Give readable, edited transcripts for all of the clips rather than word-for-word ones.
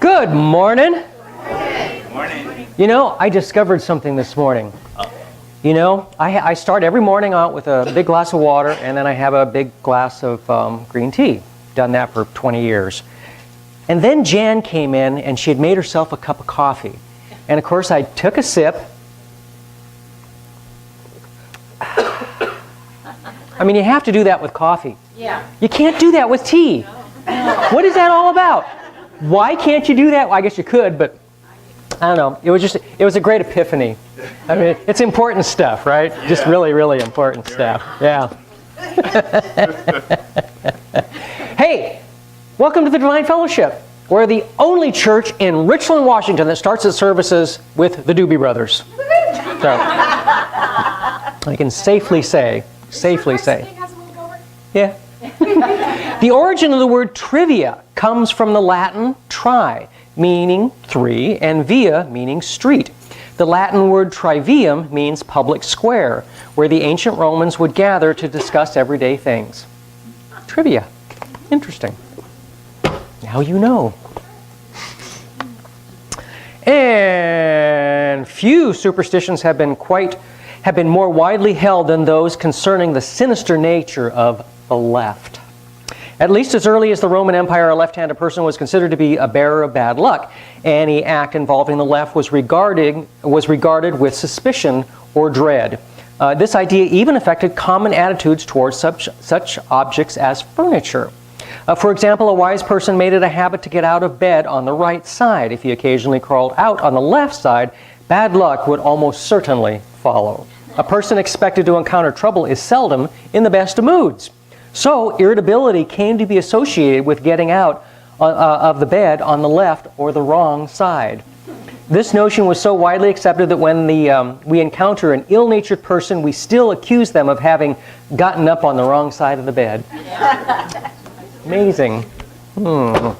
Good morning. Morning. You know, I discovered something this morning. You know, I start every morning out with a big glass of water, and then I have a big glass of green tea. Done that for 20 years. And then Jan came in, and she had made herself a cup of coffee. And of course, I took a sip. I mean, you have to do that with coffee. Yeah. You can't do that with tea. What is that all about? Why can't you do that? Well, I guess you could, but I don't know. It was a great epiphany. I mean, it's important stuff, right? Yeah. Just really, really important stuff. Yeah. Hey, welcome to the Divine Fellowship. We're the only church in Richland, Washington that starts its services with the Doobie Brothers. So, I can safely say. Yeah. The origin of the word trivia comes from the Latin tri, meaning three, and via, meaning street. The Latin word trivium means public square, where the ancient Romans would gather to discuss everyday things. Trivia. Interesting. Now you know. And few superstitions have been more widely held than those concerning the sinister nature of the left. At least as early as the Roman Empire, a left-handed person was considered to be a bearer of bad luck. Any act involving the left was regarded with suspicion or dread. This idea even affected common attitudes towards such objects as furniture. For example, a wise person made it a habit to get out of bed on the right side. If he occasionally crawled out on the left side, bad luck would almost certainly follow. A person expected to encounter trouble is seldom in the best of moods. So, irritability came to be associated with getting out of the bed on the left or the wrong side. This notion was so widely accepted that when we encounter an ill-natured person, we still accuse them of having gotten up on the wrong side of the bed. Amazing. Where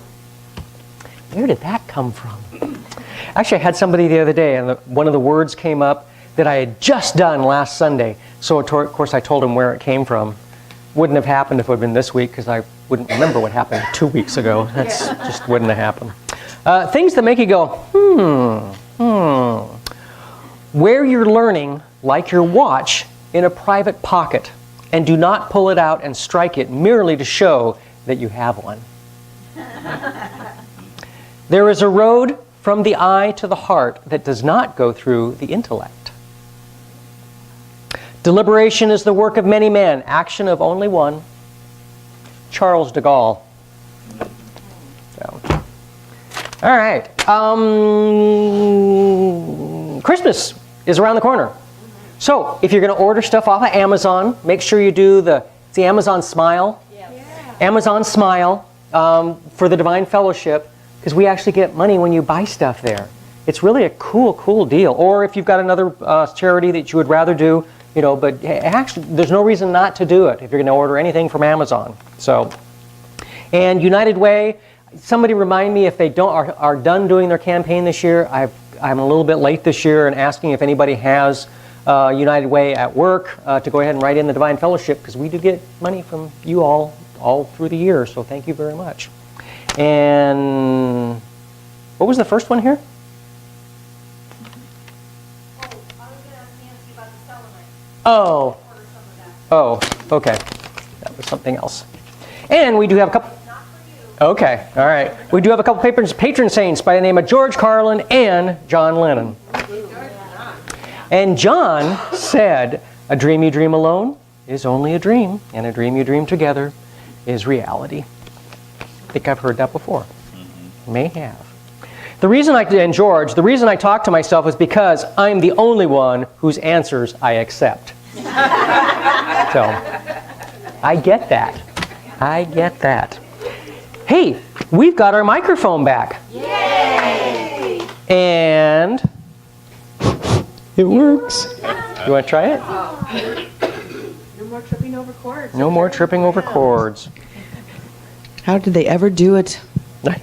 did that come from? Actually, I had somebody the other day, and one of the words came up that I had just done last Sunday. So, of course, I told him where it came from. Wouldn't have happened if it had been this week, because I wouldn't remember what happened 2 weeks ago. That's just wouldn't have happened. Things that make you go, Wear your learning like your watch in a private pocket, and do not pull it out and strike it merely to show that you have one. There is a road from the eye to the heart that does not go through the intellect. Deliberation is the work of many men, action of only one. Charles de Gaulle. So. All right. Christmas is around the corner. So if you're going to order stuff off of Amazon, make sure you do the Amazon Smile. Yes. Yeah. Amazon Smile for the Divine Fellowship, because we actually get money when you buy stuff there. It's really a cool deal. Or if you've got another charity that you would rather do, but actually, there's no reason not to do it if you're going to order anything from Amazon. So, and United Way, somebody remind me if they are done doing their campaign this year. I'm a little bit late this year and asking if anybody has United Way at work to go ahead and write in the Divine Fellowship, because we do get money from you all through the year. So thank you very much. And what was the first one here? Oh, okay. That was something else. And we do have a couple. Not for you. Okay, all right. We do have a couple patron saints by the name of George Carlin and John Lennon. And John said, "A dream you dream alone is only a dream, and a dream you dream together is reality." I think I've heard that before. May have. The reason I talk to myself is because I'm the only one whose answers I accept. So, I get that. Hey, we've got our microphone back. Yay! And it works. You want to try it? No more tripping over cords. No more tripping over cords. How did they ever do it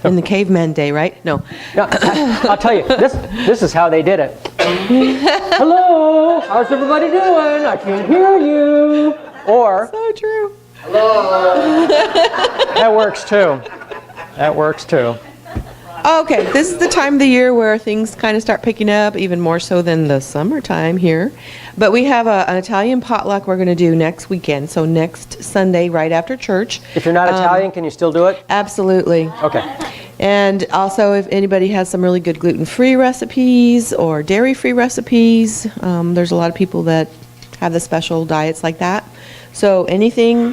in the caveman day, right? No. I'll tell you, this is how they did it. Hello, how's everybody doing? I can't hear you. Or, So true. hello. That works too. Okay, this is the time of the year where things kind of start picking up, even more so than the summertime here. But we have an Italian potluck we're going to do next weekend, so next Sunday right after church. If you're not Italian, can you still do it? Absolutely. Okay. And also, if anybody has some really good gluten-free recipes or dairy-free recipes, there's a lot of people that have the special diets like that. So anything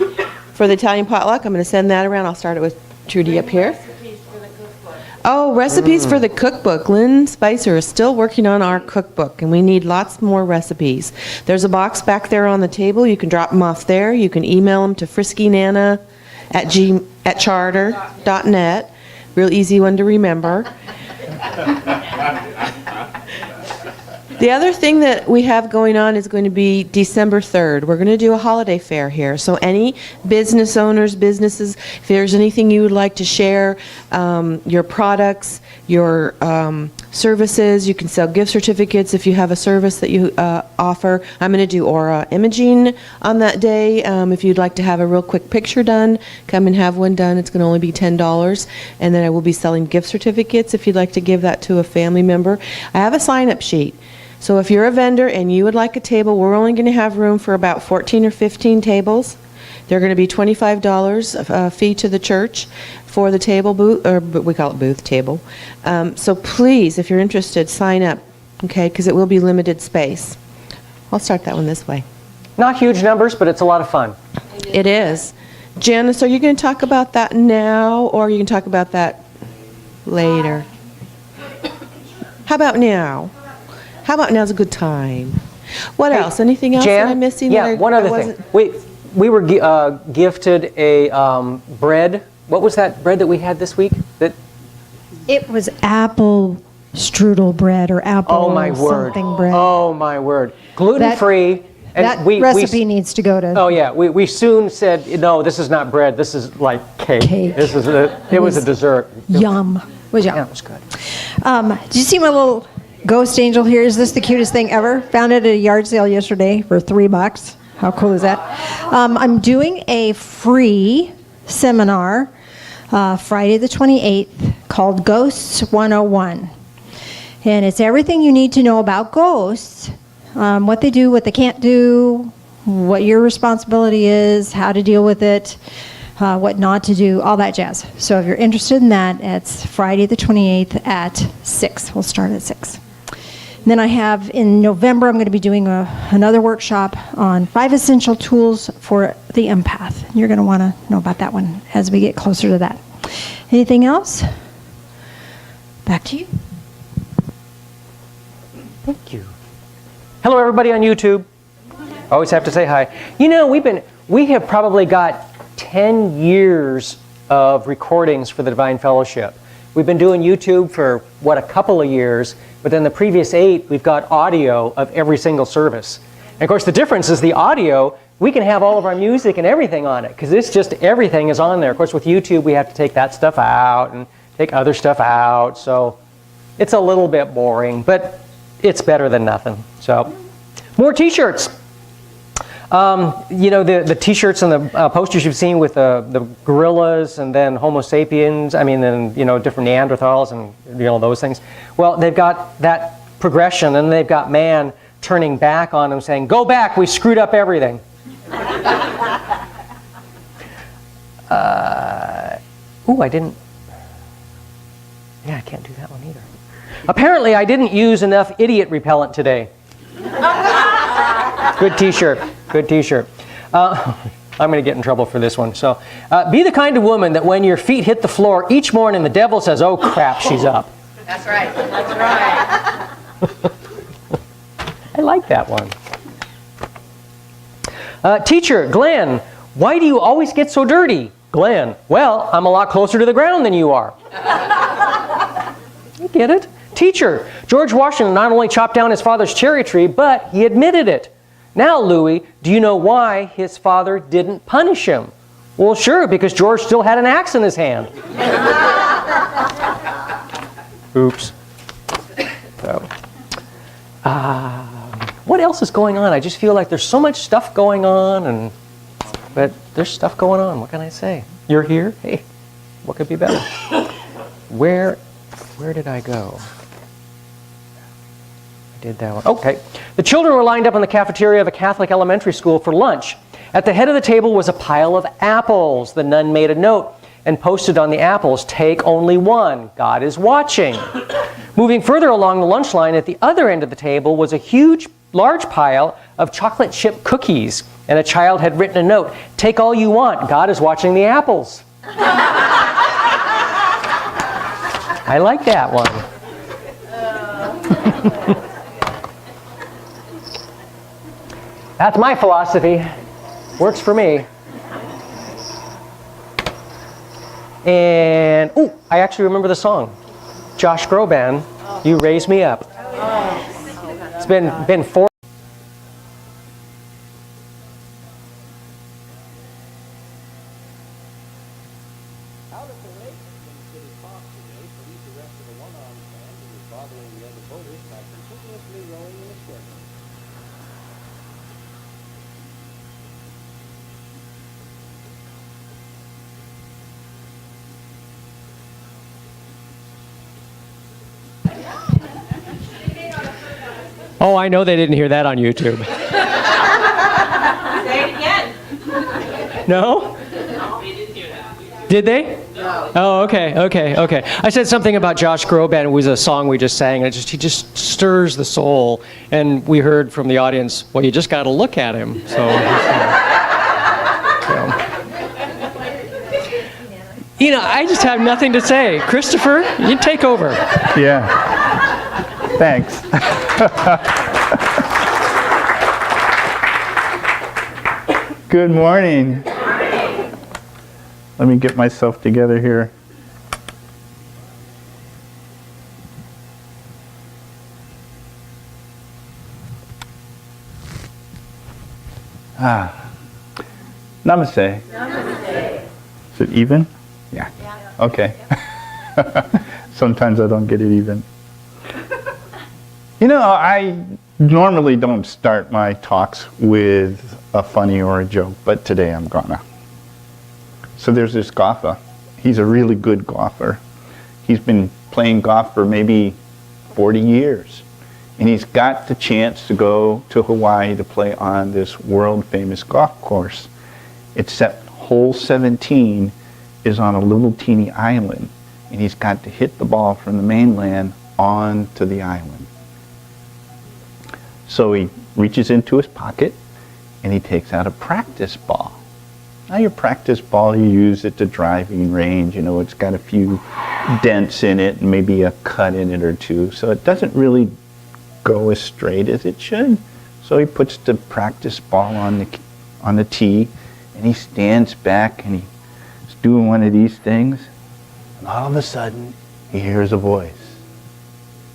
for the Italian potluck, I'm going to send that around. I'll start it with Trudy up here. Oh, recipes for the cookbook. Lynn Spicer is still working on our cookbook, and we need lots more recipes. There's a box back there on the table. You can drop them off there. You can email them to friskynana@charter.net. Real easy one to remember. The other thing that we have going on is going to be December 3rd. We're going to do a holiday fair here. So any business owners, businesses, if there's anything you would like to share, your products, your services, you can sell gift certificates if you have a service that you offer. I'm going to do aura imaging on that day. If you'd like to have a real quick picture done, come and have one done. It's going to only be $10. And then I will be selling gift certificates if you'd like to give that to a family member. I have a sign-up sheet. So if you're a vendor and you would like a table, we're only going to have room for about 14 or 15 tables. They're going to be $25 fee to the church for the table booth, or we call it booth table. So please, if you're interested, sign up, okay, because it will be limited space. I'll start that one this way. Not huge numbers, but it's a lot of fun. It is. Janice, are you going to talk about that now, or you can talk about that later? How about now? How about now's a good time? What else? Anything else Jan? that I'm missing? Yeah, one other thing. We were gifted a bread. What was that bread that we had this week? It was apple strudel bread or apple something bread. Oh my word! Gluten-free. That recipe needs to go to. Oh yeah, we soon said no. This is not bread. This is like cake. This is it was a dessert. Yum. Was yum. Yeah, it was good. Did you see my little ghost angel here? Is this the cutest thing ever? Found it at a yard sale yesterday for $3. How cool is that? I'm doing a free seminar Friday the 28th called Ghosts 101. And it's everything you need to know about ghosts, what they do, what they can't do, what your responsibility is, how to deal with it, what not to do, all that jazz. So if you're interested in that, it's Friday the 28th at 6. We'll start at 6. And then I have, in November, I'm going to be doing another workshop on 5 essential tools for the empath. You're going to want to know about that one as we get closer to that. Anything else? Back to you. Thank you. Hello, everybody on YouTube. Always have to say hi. You know, we have probably got 10 years of recordings for the Divine Fellowship. We've been doing YouTube for, a couple of years, but then the previous 8, we've got audio of every single service. And of course, the difference is the audio, we can have all of our music and everything on it, because it's just everything is on there. Of course, with YouTube, we have to take that stuff out and take other stuff out, so it's a little bit boring, but it's better than nothing. So, more t-shirts. You know, the t-shirts and the posters you've seen with the gorillas and then Homo sapiens, then, different Neanderthals and, those things. Well, they've got that progression, and they've got man turning back on them saying, go back, we screwed up everything. I can't do that one either. Apparently, I didn't use enough idiot repellent today. Good t-shirt. Good t-shirt. I'm going to get in trouble for this one. So, be the kind of woman that when your feet hit the floor each morning, the devil says, oh crap, she's up. That's right. That's right. I like that one. Teacher, Glenn, why do you always get so dirty? Glenn, well, I'm a lot closer to the ground than you are. You get it? Teacher, George Washington not only chopped down his father's cherry tree, but he admitted it. Now, Louis, do you know why his father didn't punish him? Well, sure, because George still had an axe in his hand. Oops. So, what else is going on? I just feel like there's so much stuff going on, but there's stuff going on. What can I say? You're here? Hey, what could be better? Where Where did I go? I did that one. Okay. The children were lined up in the cafeteria of a Catholic elementary school for lunch. At the head of the table was a pile of apples. The nun made a note and posted on the apples, "Take only one. God is watching." Moving further along the lunch line, at the other end of the table was a large pile of chocolate chip cookies. And a child had written a note, "Take all you want. God is watching the apples." I like that one. That's my philosophy. Works for me. And, I actually remember the song. Josh Groban, "You Raise Me Up." It's been 4. Out at the lake in City Park today, police arrested a one-armed man who was bothering the other boaters by continuously rowing in a circle. Oh, I know they didn't hear that on YouTube. Say it again. No? Did they? No. Oh, okay. I said something about Josh Groban. It was a song we just sang, and he just stirs the soul. And we heard from the audience, well, you just got to look at him. So, I just have nothing to say. Christopher, you take over. Yeah. Thanks. Good morning. Let me get myself together here. Namaste. Namaste. Is it even? Yeah. Okay. Sometimes I don't get it even. I normally don't start my talks with a funny or a joke, but today I'm gonna. So there's this golfer. He's a really good golfer. He's been playing golf for maybe 40 years. And he's got the chance to go to Hawaii to play on this world-famous golf course. Except hole 17 is on a little teeny island. And he's got to hit the ball from the mainland onto the island. So he reaches into his pocket and he takes out a practice ball. Now your practice ball, you use at the driving range, it's got a few dents in it and maybe a cut in it or two, so it doesn't really go as straight as it should. So he puts the practice ball on the tee and he stands back and he's doing one of these things, and all of a sudden he hears a voice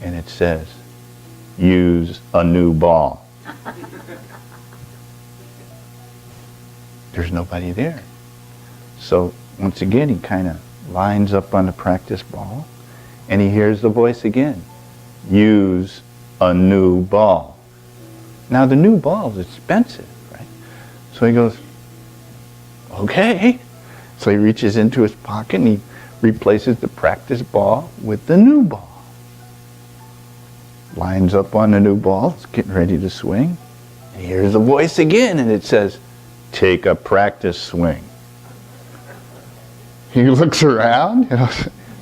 and it says, "Use a new ball." There's nobody there. So once again, he kind of lines up on the practice ball and he hears the voice again. "Use a new ball." Now the new ball is expensive, right? So he goes, "Okay." So he reaches into his pocket and he replaces the practice ball with the new ball. Lines up on the new ball, it's getting ready to swing. And he hears the voice again and it says, "Take a practice swing." He looks around,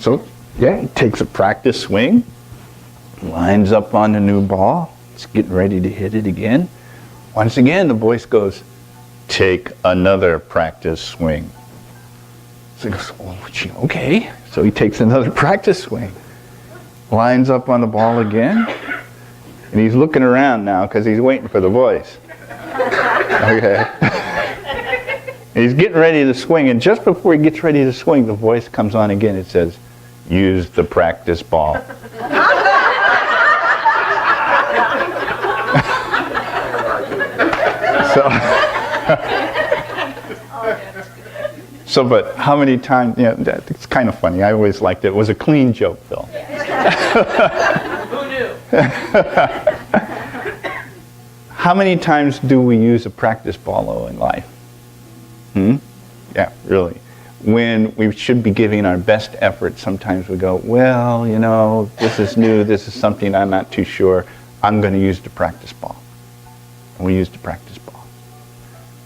so he takes a practice swing, lines up on the new ball, it's getting ready to hit it again. Once again, the voice goes, "Take another practice swing." So he goes, "Oh, gee, okay." So he takes another practice swing, lines up on the ball again, and he's looking around now because he's waiting for the voice. Okay. He's getting ready to swing, and just before he gets ready to swing, the voice comes on again. It says, "Use the practice ball." But how many times, it's kind of funny. I always liked it. It was a clean joke, Phil. Who knew? How many times do we use a practice ball in life? Yeah, really. when we should be giving our best effort, sometimes we go, well, you know, this is new, this is something I'm not too sure, I'm going to use the practice ball. And we use the practice ball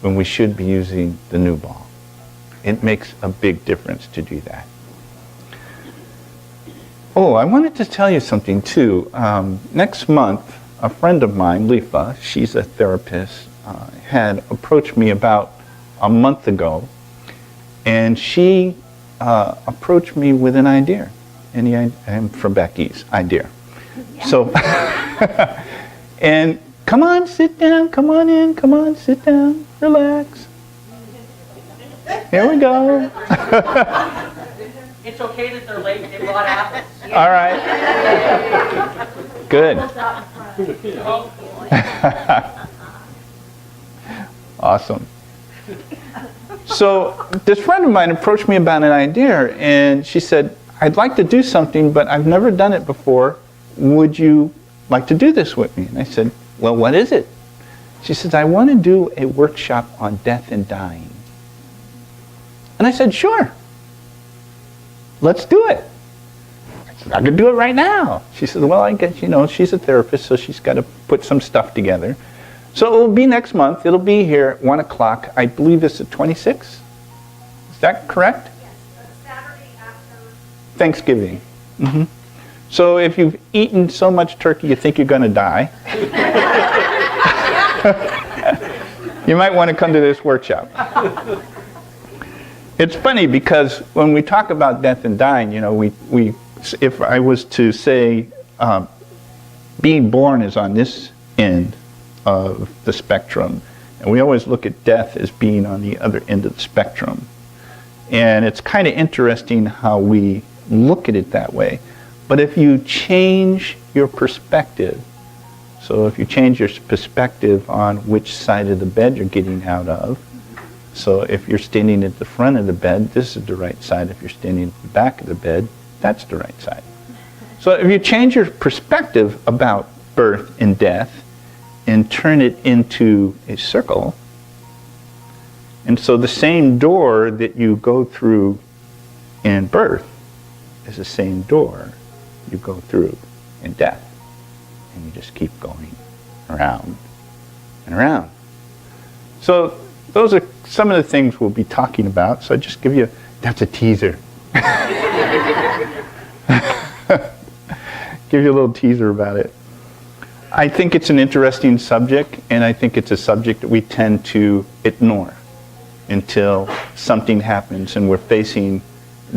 when we should be using the new ball. It makes a big difference to do that. Oh, I wanted to tell you something too. Next month, a friend of mine, Lifa, she's a therapist, had approached me about a month ago, and she approached me with an idea. I'm from Becky's idea. So, and come on, sit down, come on in, come on, sit down, relax. Here we go. It's okay that they're late. They brought apples. All right. Good. Awesome. So this friend of mine approached me about an idea, and she said, I'd like to do something, but I've never done it before. Would you like to do this with me? And I said, well, what is it? She says, I want to do a workshop on death and dying. And I said, sure. Let's do it. I said, I could do it right now. She said, well, I guess, you know, she's a therapist, so she's got to put some stuff together. So it will be next month. It'll be here at 1 o'clock. I believe it's the 26th. Is that correct? Yes, Saturday after. Thanksgiving. Mm-hmm. So if you've eaten so much turkey you think you're going to die, you might want to come to this workshop. It's funny because when we talk about death and dying, you know, if I was to say being born is on this end of the spectrum, and we always look at death as being on the other end of the spectrum. And it's kind of interesting how we look at it that way. But if you change your perspective, so if you change your perspective on which side of the bed you're getting out of, so if you're standing at the front of the bed, this is the right side. If you're standing at the back of the bed, that's the right side. So if you change your perspective about birth and death and turn it into a circle, and so the same door that you go through in birth is the same door you go through in death. And you just keep going around and around. So those are some of the things we'll be talking about. So I just give you, that's a teaser. Give you a little teaser about it. I think it's an interesting subject, and I think it's a subject that we tend to ignore until something happens and we're facing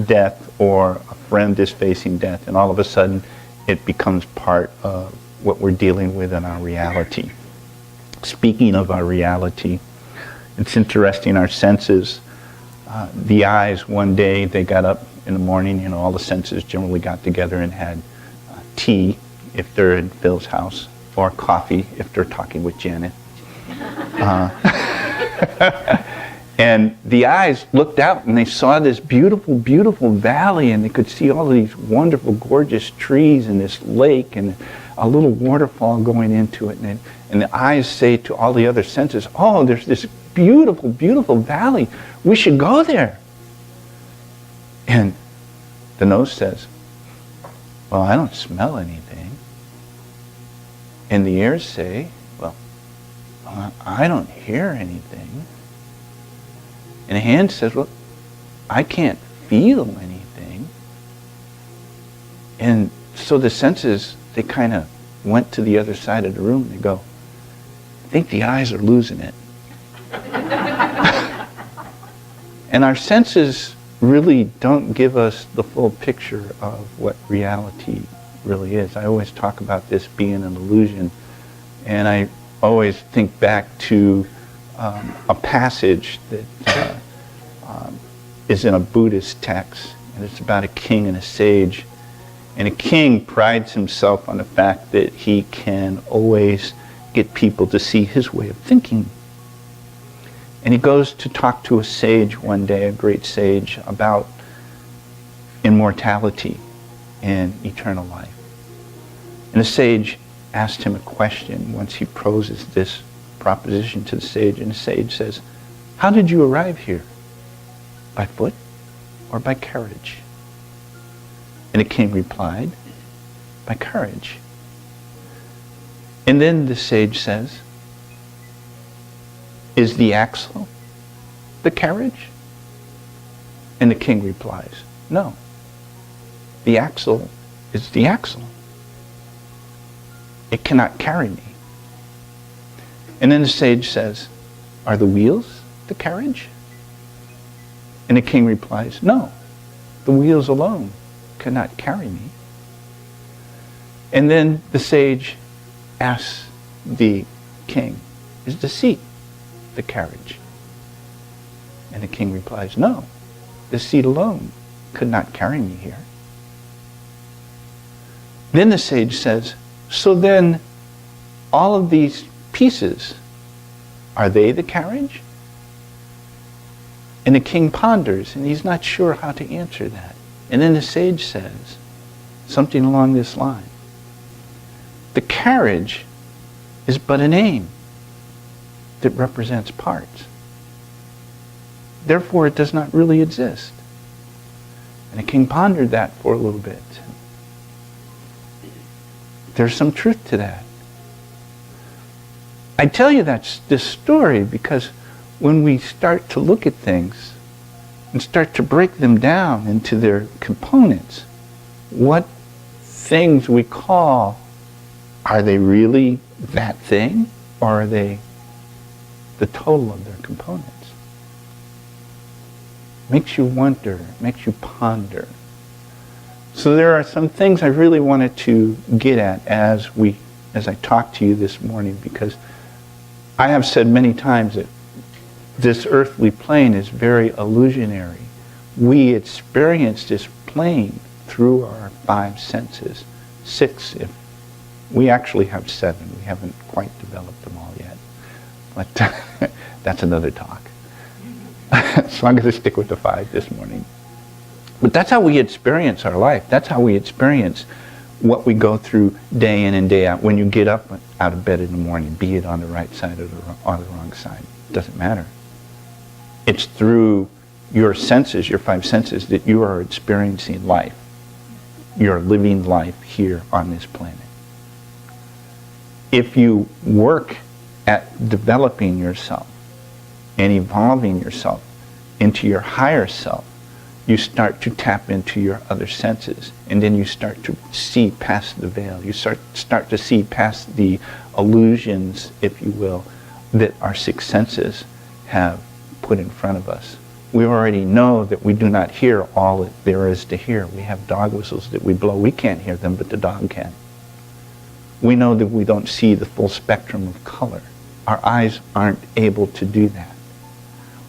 death, or a friend is facing death, and all of a sudden it becomes part of what we're dealing with in our reality. Speaking of our reality, it's interesting, our senses, the eyes, one day they got up in the morning, you know, all the senses generally got together and had tea if they're in Phil's house, or coffee if they're talking with Janet. And the eyes looked out and they saw this beautiful, beautiful valley, and they could see all of these wonderful, gorgeous trees and this lake and a little waterfall going into it. And the eyes say to all the other senses, oh, there's this beautiful, beautiful valley. We should go there. And the nose says, well, I don't smell anything. And the ears say, well, I don't hear anything. And the hand says, well, I can't feel anything. And so the senses, they kind of went to the other side of the room. They go, I think the eyes are losing it. And our senses really don't give us the full picture of what reality really is. I always talk about this being an illusion. And I always think back to a passage that is in a Buddhist text, and it's about a king and a sage. And a king prides himself on the fact that he can always get people to see his way of thinking. And he goes to talk to a sage one day, a great sage, about immortality and eternal life. And the sage asked him a question once he poses this proposition to the sage, and the sage says, how did you arrive here? By foot? or by courage? And the king replied, by courage. And then the sage says, is the axle the carriage? And the king replies, no. The axle is the axle. It cannot carry me. And then the sage says, are the wheels the carriage? And the king replies, no. The wheels alone cannot carry me. And then the sage asks the king, is the seat the carriage? And the king replies, no. The seat alone could not carry me here. Then the sage says, so then all of these pieces, are they the carriage? And the king ponders, and he's not sure how to answer that. And then the sage says something along this line. The carriage is but a name that represents parts. Therefore, it does not really exist. And the king pondered that for a little bit. There's some truth to that. I tell you this story because when we start to look at things and start to break them down into their components, what things we call, are they really that thing, or are they the total of their components? Makes you wonder, makes you ponder. So there are some things I really wanted to get at as I talk to you this morning, because I have said many times that this earthly plane is very illusionary. We experience this plane through our 5 senses. 6 if we actually have 7. We haven't quite developed them all yet. But that's another talk. So I'm going to stick with the 5 this morning. But that's how we experience our life. That's how we experience what we go through day in and day out. When you get up out of bed in the morning, be it on the right side or on the wrong side, it doesn't matter. It's through your senses, your 5 senses, that you are experiencing life. You're living life here on this planet. If you work at developing yourself and evolving yourself into your higher self, you start to tap into your other senses, and then you start to see past the veil. You start to see past the illusions, if you will, that our 6 senses have put in front of us. We already know that we do not hear all that there is to hear. We have dog whistles that we blow. We can't hear them, but the dog can. We know that we don't see the full spectrum of color. Our eyes aren't able to do that.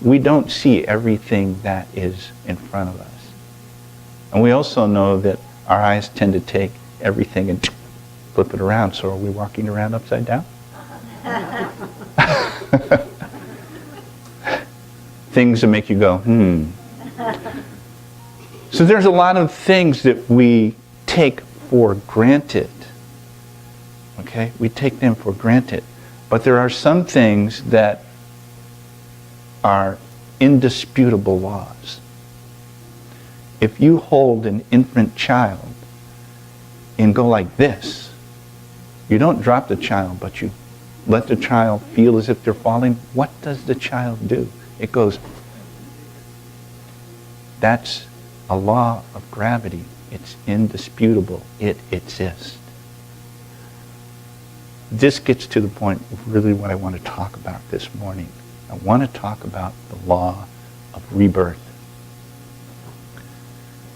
We don't see everything that is in front of us. And we also know that our eyes tend to take everything and flip it around. So are we walking around upside down? Things that make you go, So there's a lot of things that we take for granted. Okay? We take them for granted. But there are some things that are indisputable laws. If you hold an infant child and go like this, you don't drop the child, but you let the child feel as if they're falling. What does the child do? It goes. That's a law of gravity. It's indisputable. It exists. This gets to the point of really what I want to talk about this morning. I want to talk about the law of rebirth.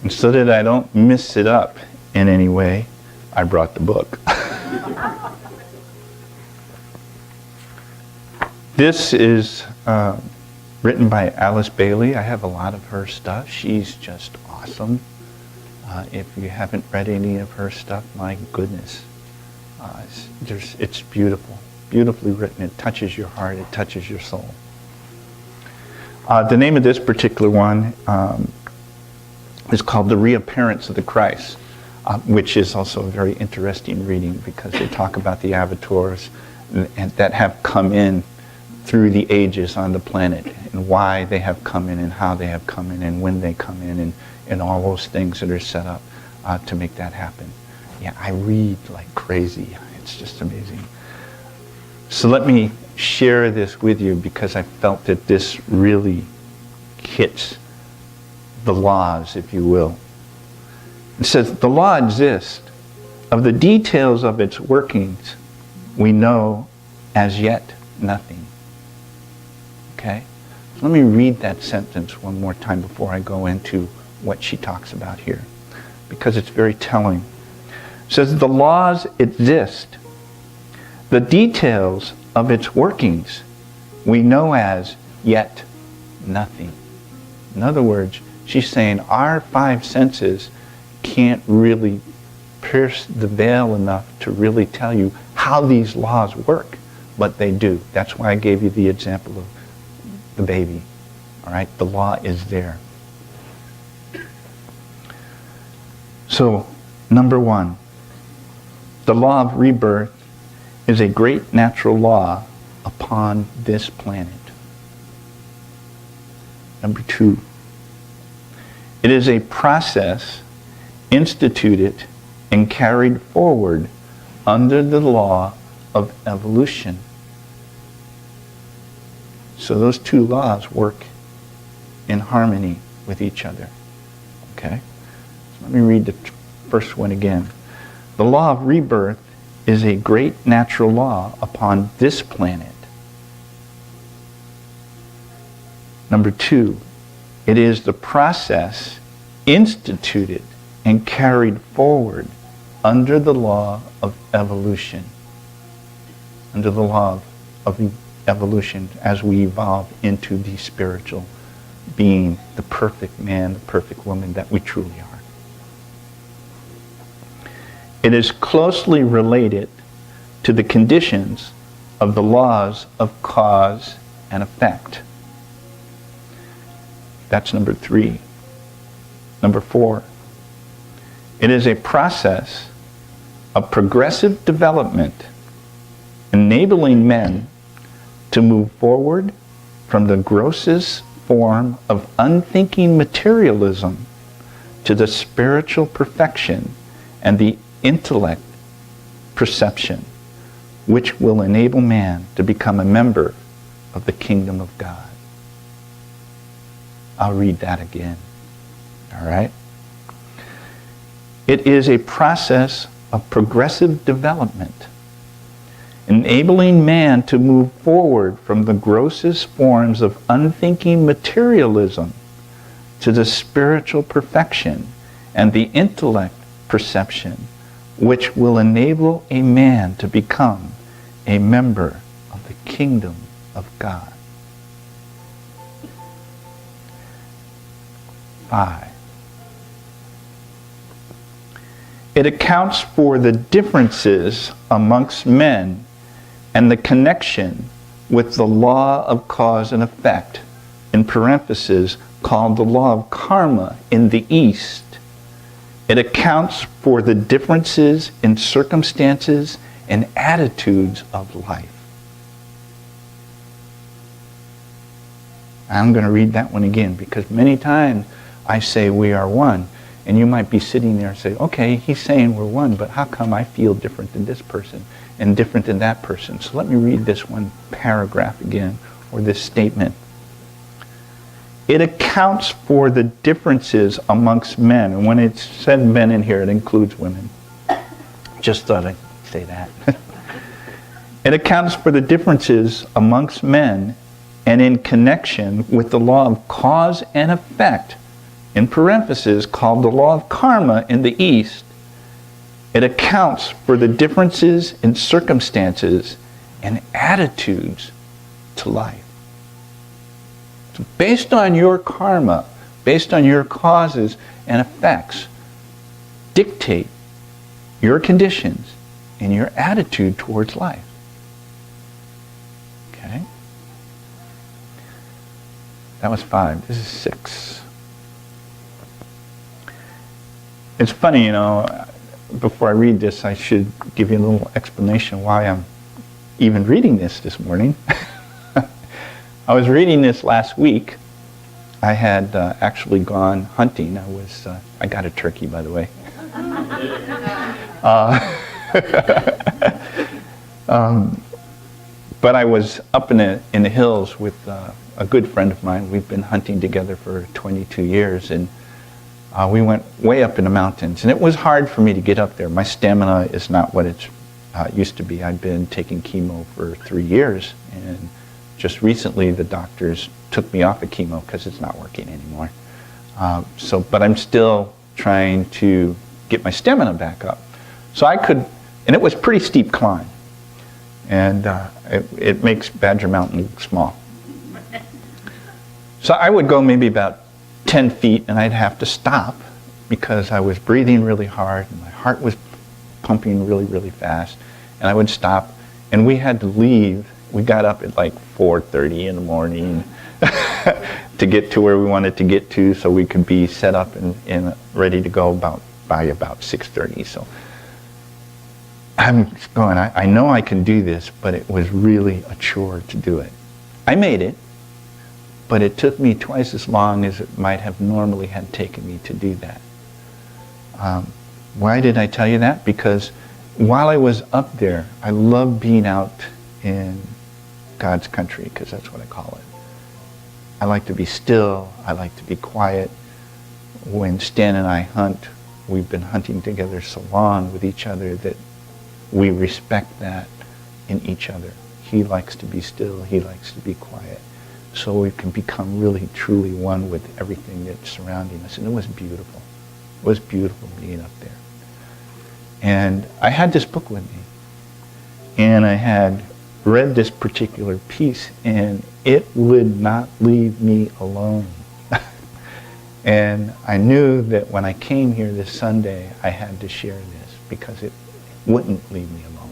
And so that I don't mess it up in any way, I brought the book. This is written by Alice Bailey. I have a lot of her stuff. She's just awesome. If you haven't read any of her stuff, my goodness. It's beautiful. Beautifully written. It touches your heart. It touches your soul. The name of this particular one is called The Reappearance of the Christ, which is also a very interesting reading because they talk about the avatars and that have come in through the ages on the planet, and why they have come in, and how they have come in, and when they come in, and all those things that are set up to make that happen. Yeah, I read like crazy. It's just amazing. So let me share this with you, because I felt that this really hits the laws, if you will. It says, the law exists. Of the details of its workings, we know as yet nothing. Okay? So let me read that sentence one more time before I go into what she talks about here, because it's very telling. It says, the laws exist. The details of its workings we know as yet nothing. In other words, she's saying our five senses can't really pierce the veil enough to really tell you how these laws work, but they do. That's why I gave you the example of the baby. All right, the law is there. So, number one, the law of rebirth is a great natural law upon this planet. Number two, it is a process instituted and carried forward under the law of evolution. So those two laws work in harmony with each other. Okay? So let me read the first one again. The law of rebirth is a great natural law upon this planet. Number two, it is the process instituted and carried forward under the law of evolution. Under the law of evolution as we evolve into the spiritual being, the perfect man, the perfect woman that we truly are. It is closely related to the conditions of the laws of cause and effect. That's number three. Number four, it is a process of progressive development enabling men to move forward from the grossest form of unthinking materialism to the spiritual perfection and the intellect perception, which will enable man to become a member of the kingdom of God. I'll read that again. All right? It is a process of progressive development, enabling man to move forward from the grossest forms of unthinking materialism to the spiritual perfection and the intellect perception, which will enable a man to become a member of the kingdom of God. 5. It accounts for the differences amongst men and the connection with the law of cause and effect, in parentheses, called the law of karma in the East. It accounts for the differences in circumstances and attitudes of life. I'm going to read that one again, because many times I say we are one, and you might be sitting there and say, okay, he's saying we're one, but how come I feel different than this person and different than that person? So let me read this one paragraph again, or this statement. It accounts for the differences amongst men. And when it said men in here, it includes women. Just thought I'd say that. It accounts for the differences amongst men and in connection with the law of cause and effect, in parentheses, called the law of karma in the East. It accounts for the differences in circumstances and attitudes to life. So based on your karma, based on your causes and effects, dictate your conditions and your attitude towards life. Okay? That was 5. This is 6. It's funny, you know, before I read this, I should give you a little explanation why I'm even reading this morning. I was reading this last week. I had actually gone hunting. I got a turkey, by the way. But I was up in the hills with a good friend of mine. We've been hunting together for 22 years, and we went way up in the mountains. And it was hard for me to get up there. My stamina is not what it used to be. I'd been taking chemo for 3 years, and just recently the doctors took me off of chemo because it's not working anymore. But I'm still trying to get my stamina back up. So I could, and it was a pretty steep climb. And it makes Badger Mountain look small. So I would go maybe about 10 feet and I'd have to stop because I was breathing really hard and my heart was pumping really, really fast. And I would stop, and we had to leave. We got up at like 4:30 in the morning to get to where we wanted to get to so we could be set up and ready to go by about 6:30. So I'm going, I know I can do this, but it was really a chore to do it. I made it, but it took me twice as long as it might have normally had taken me to do that. Why did I tell you that? Because while I was up there, I loved being out in God's country, because that's what I call it. I like to be still. I like to be quiet. When Stan and I hunt, we've been hunting together so long with each other that we respect that in each other. He likes to be still. He likes to be quiet. So we can become really, truly one with everything that's surrounding us. And it was beautiful. It was beautiful being up there. And I had this book with me. And I had read this particular piece, and it would not leave me alone. And I knew that when I came here this Sunday, I had to share this because it wouldn't leave me alone.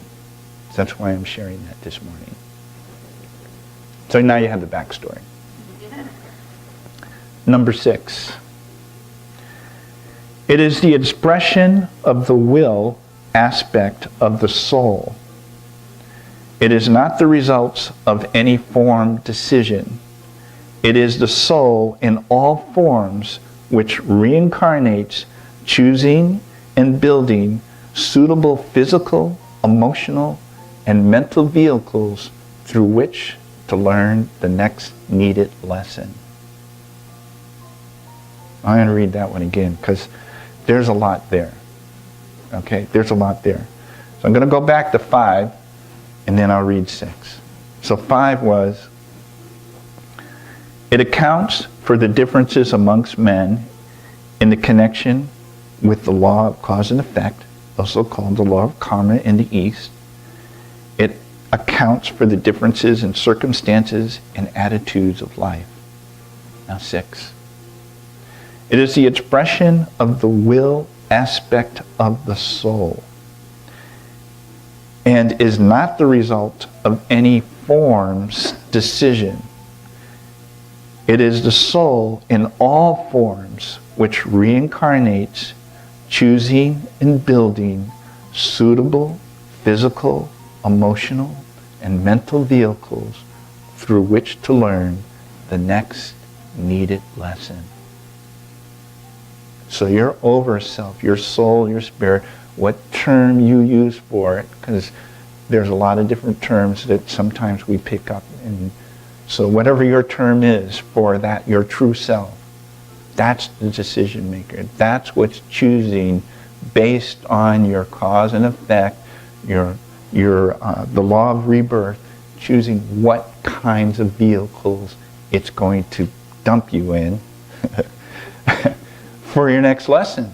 So that's why I'm sharing that this morning. So now you have the backstory. Number 6. It is the expression of the will aspect of the soul. It is not the results of any formed decision. It is the soul in all forms which reincarnates, choosing and building suitable physical, emotional, and mental vehicles through which to learn the next needed lesson. I'm going to read that one again because there's a lot there. Okay, there's a lot there. So I'm going to go back to 5 and then I'll read 6. So 5 was, it accounts for the differences amongst men in the connection with the law of cause and effect, also called the law of karma in the East. It accounts for the differences in circumstances and attitudes of life. Now 6. It is the expression of the will aspect of the soul and is not the result of any form's decision. It is the soul in all forms which reincarnates, choosing and building suitable physical, emotional, and mental vehicles through which to learn the next needed lesson. So your over-self, your soul, your spirit, what term you use for it, because there's a lot of different terms that sometimes we pick up. And so whatever your term is for that, your true self, that's the decision maker. That's what's choosing based on your cause and effect, the law of rebirth, choosing what kinds of vehicles it's going to dump you in for your next lesson.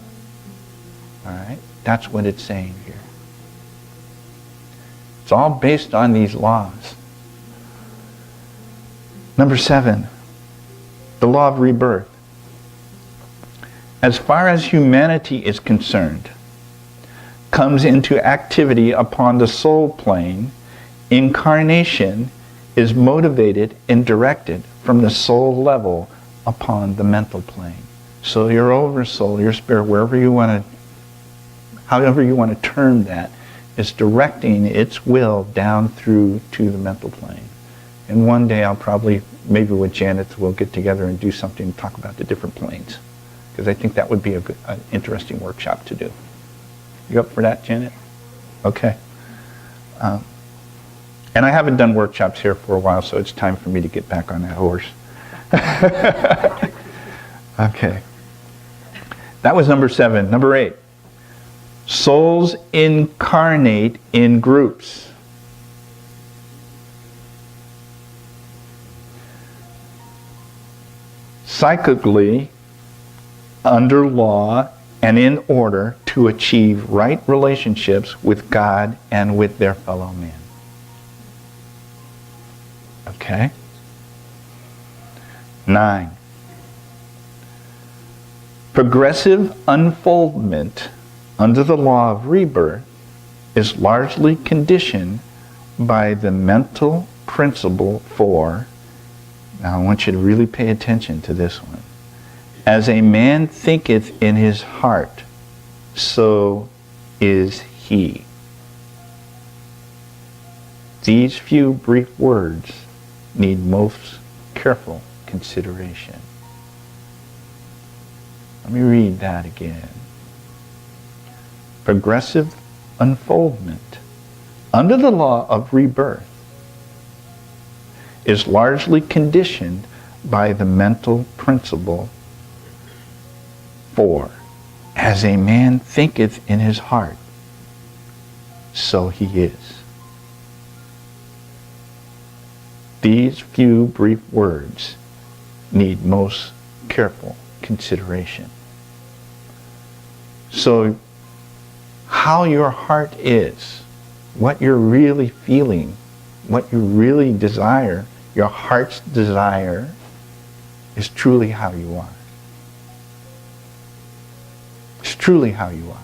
All right? That's what it's saying here. It's all based on these laws. Number 7, the law of rebirth. As far as humanity is concerned, comes into activity upon the soul plane, incarnation is motivated and directed from the soul level upon the mental plane. So your oversoul, your spirit, however you want to term that, is directing its will down through to the mental plane. And one day I'll probably maybe with Janet we'll get together and do something, talk about the different planes. Because I think that would be an interesting workshop to do. You up for that, Janet? Okay. And I haven't done workshops here for a while, so it's time for me to get back on that horse. Okay. That was number 7. Number 8. Souls incarnate in groups. Cyclically, under law and in order to achieve right relationships with God and with their fellow men. Okay? 9. Progressive unfoldment under the law of rebirth is largely conditioned by the mental principle for, now I want you to really pay attention to this one, as a man thinketh in his heart, so is he. These few brief words need most careful consideration. Let me read that again. Progressive unfoldment under the law of rebirth is largely conditioned by the mental principle for, as a man thinketh in his heart, so he is. These few brief words need most careful consideration. So, how your heart is, what you're really feeling, what you really desire, your heart's desire, is truly how you are. It's truly how you are.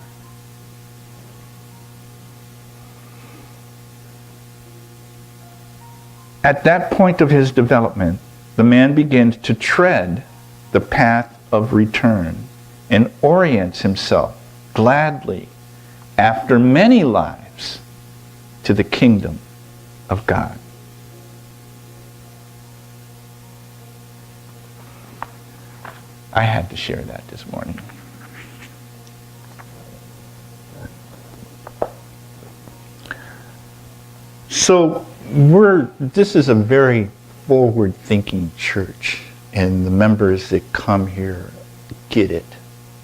At that point of his development, the man begins to tread the path of return and orients himself gladly after many lives to the kingdom of God. I had to share that this morning. So this is a very forward-thinking church, and the members that come here get it.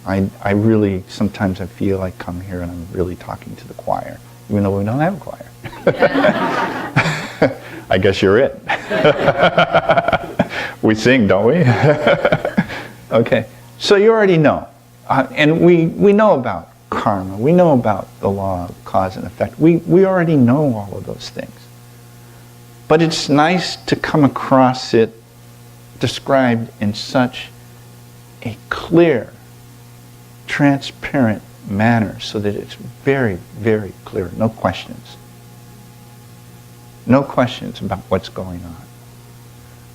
I really, sometimes I feel I come here and I'm really talking to the choir, even though we don't have a choir. I guess you're it. We sing, don't we? Okay, so you already know. And we know about karma. We know about the law of cause and effect. We already know all of those things. But it's nice to come across it described in such a clear, transparent manner so that it's very, very clear. No questions. No questions about what's going on.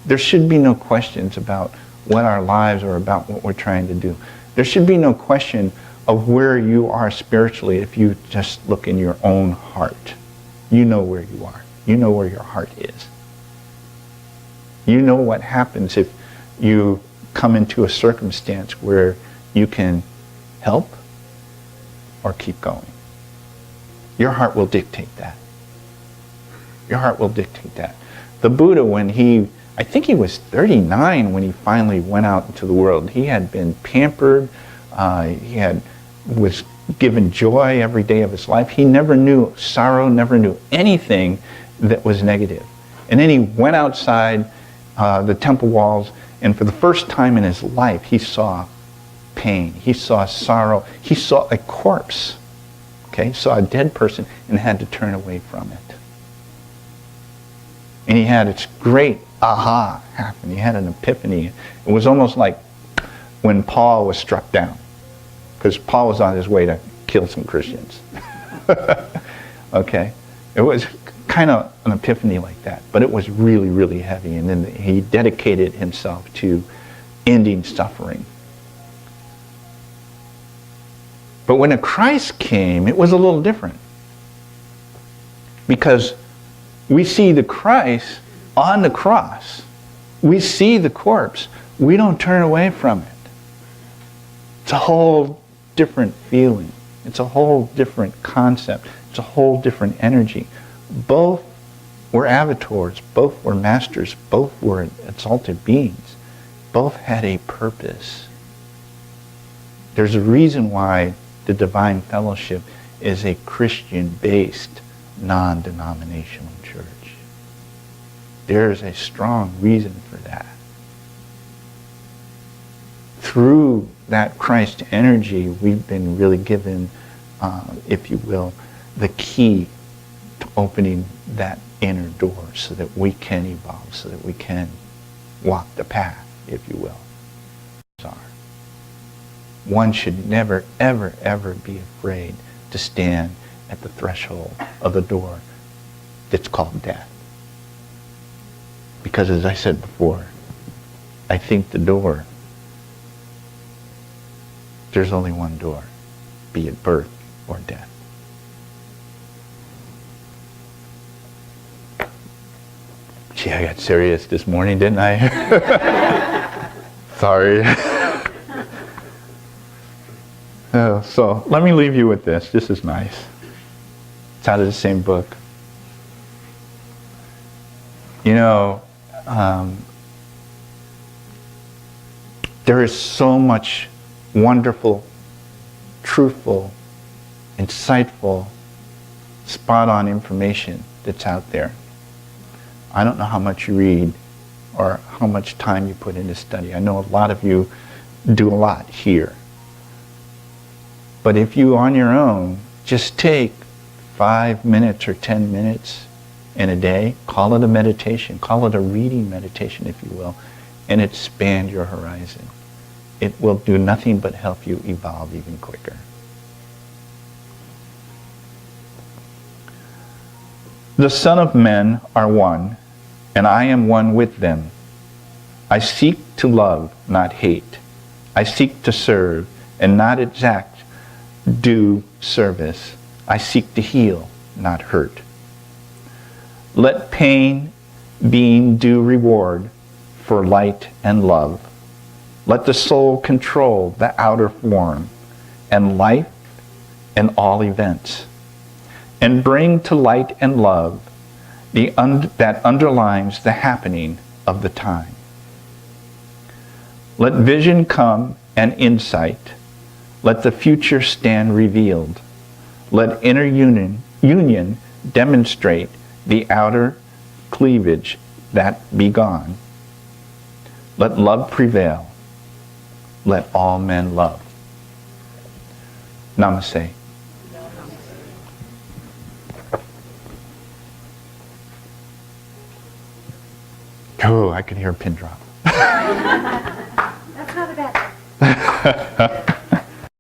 There should be no questions about what our lives are about, what we're trying to do. There should be no question of where you are spiritually if you just look in your own heart. You know where you are. You know where your heart is. You know what happens if you come into a circumstance where you can help or keep going. Your heart will dictate that. Your heart will dictate that. The Buddha, when I think he was 39 when he finally went out into the world. He had been pampered. Was given joy every day of his life. He never knew sorrow, never knew anything that was negative. And then he went outside the temple walls, and for the first time in his life, he saw pain. He saw sorrow. He saw a corpse. Okay, saw a dead person and had to turn away from it. And he had its great aha happen. He had an epiphany. It was almost like when Paul was struck down, because Paul was on his way to kill some Christians. Okay, it was kind of an epiphany like that, but it was really, really heavy. And then he dedicated himself to ending suffering. But when Christ came, it was a little different, because we see the Christ on the cross we see the corpse, we don't turn away from it. It's a whole different feeling. It's a whole different concept. It's a whole different energy. Both were avatars, both were masters, both were exalted beings. Both had a purpose. There's a reason why the Divine Fellowship is a Christian-based, non-denominational church. There's a strong reason for that. Through that Christ energy, we've been really given, if you will, the key to opening that inner door so that we can evolve, so that we can walk the path, if you will. One should never, ever, ever be afraid to stand at the threshold of the door that's called death. Because as I said before, I think the door, there's only one door, be it birth or death. Gee, I got serious this morning, didn't I? Sorry. So let me leave you with this. This is nice. It's out of the same book. You know, there is so much wonderful, truthful, insightful, spot-on information that's out there. I don't know how much you read or how much time you put into study. I know a lot of you do a lot here. But if you, on your own, just take 5 minutes or 10 minutes in a day, call it a meditation, call it a reading meditation, if you will, and expand your horizon. It will do nothing but help you evolve even quicker. The Son of Men are one, and I am one with them. I seek to love, not hate. I seek to serve, and not exact due service. I seek to heal, not hurt. Let pain being due reward for light and love. Let the soul control the outer form and life and all events, and bring to light and love that underlines the happening of the time. Let vision come and insight. Let the future stand revealed. Let inner union demonstrate the outer cleavage that be gone. Let love prevail. Let all men love. Namaste. Oh, I can hear a pin drop. That's not a bad thing.